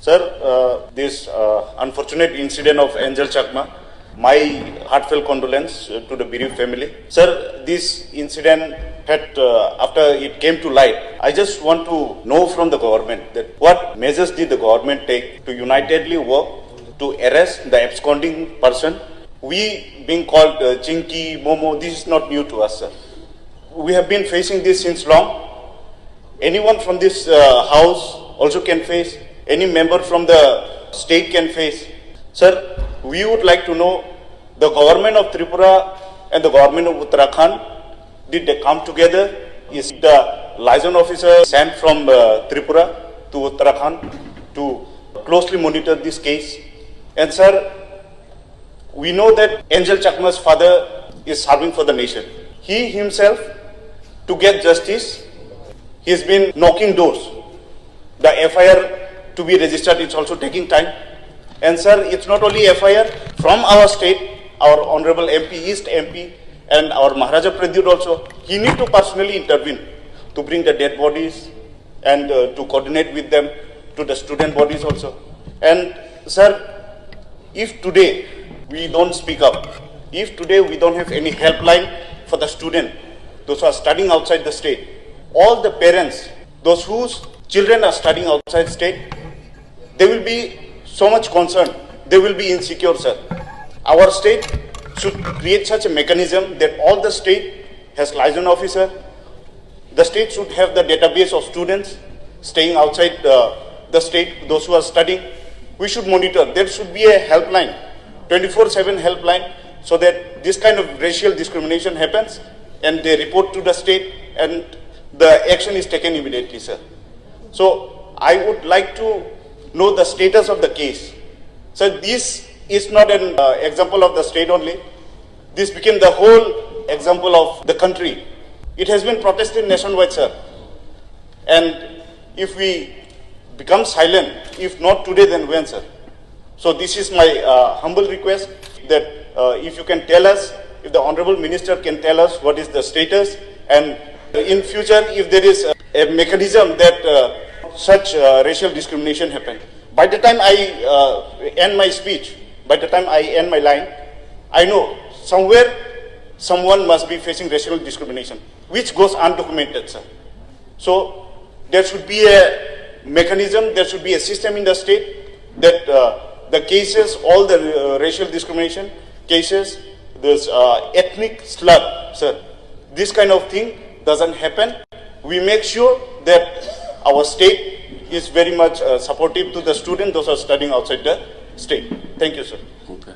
Sir, this unfortunate incident of Angel Chakma, my heartfelt condolence to the bereaved family. Sir, this incident had, after it came to light, I just want to know from the government that what measures did the government take to unitedly work to arrest the absconding person. We being called Chinky, Momo, this is not new to us, sir. We have been facing this since long. Anyone from this house also can face. Any member from the state can face. Sir, we would like to know the government of Tripura and the government of Uttarakhand, did they come together? Is the liaison officer sent from Tripura to Uttarakhand to closely monitor this case? And sir, we know that Angel Chakma's father is serving for the nation. He himself, to get justice, he has been knocking doors. The FIR to be registered, it's also taking time. And sir, it's not only FIR from our state, our Honorable MP, East MP, and our Maharaja Pradyut also, he need to personally intervene to bring the dead bodies and to coordinate with them to the student bodies also. And sir, if today we don't speak up, if today we don't have any helpline for the student, those who are studying outside the state, all the parents, those whose children are studying outside state, they will be so much concerned. They will be insecure, sir. Our state should create such a mechanism that all the state has liaison officer. The state should have the database of students staying outside the state, those who are studying. We should monitor. There should be a helpline, 24/7 helpline, so that this kind of racial discrimination happens and they report to the state and the action is taken immediately, sir. So I would like to know the status of the case. So this is not an example of the state only. This became the whole example of the country. It has been protested nationwide, sir. And if we become silent, if not today, then when, sir? So this is my humble request that if you can tell us, if the Honorable Minister can tell us what is the status, and in future, if there is a mechanism that such racial discrimination happen. By the time I end my speech, by the time I end my line, I know somewhere someone must be facing racial discrimination, which goes undocumented, sir. So there should be a mechanism, there should be a system in the state that the cases, all the racial discrimination cases, this ethnic slur, sir, this kind of thing doesn't happen. We make sure that our state is very much supportive to the students, those who are studying outside the state. Thank you, sir. Okay.